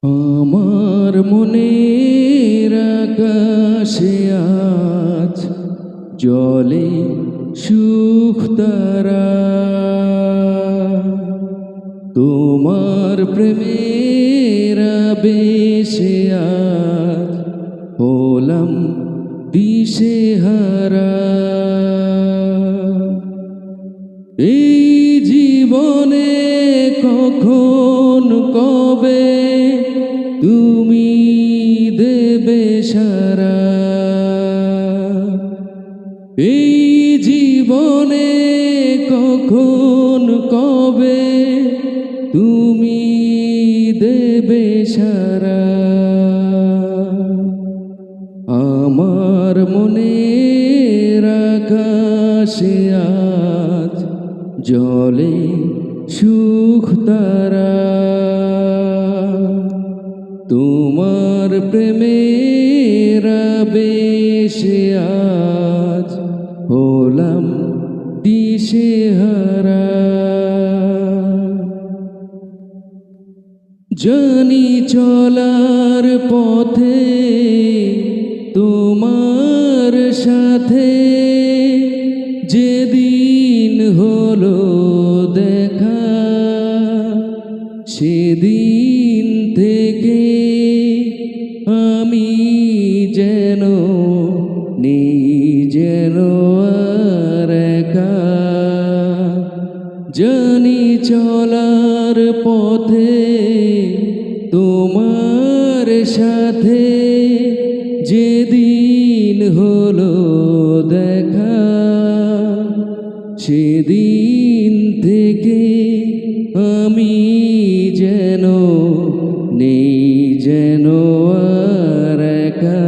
আমার মনের আকাশে আজ জলে সুখ তারা, তোমার প্রেমের আবেশে আজ হলাম দিশেহারা। এই জীবনে কখন কবে তুমি দেবে সারা, এই জীবনে কখন কবে তুমি দেবে সারা। আমার মনের আকাশে আজ জলে সুখ তারা, তোমার প্রেমের আবেশে আজ হলাম দিশেহারা। জানি চলার পথে তোমার সাথে যেদিন হলো দেখা, সেদিন থেকে আমি যেন নেই যেন আর একা। জানি চলার পথে তোমার সাথে যেদিন হলো দেখা, সেদিন থেকে আমি যেন নেই যেন আর একা।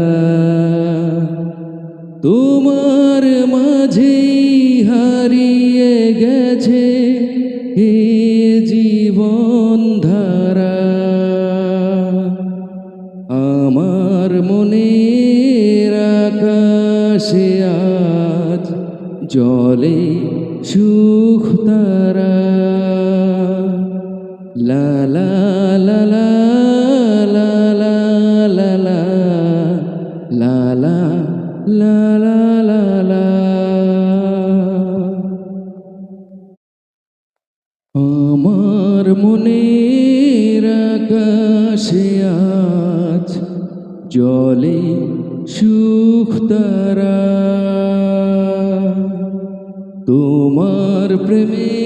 তোমার মাঝেই হারিয়ে গেছে এ জীবন ধারা। আমার মনের আকাশে আজ জলে সুখ তারা। লা লা লা লা লা লা লা লা লা লা লা লা লা লা। আমার মনের আকাশে আজ জলে সুখ তারা, তোমার প্রেমে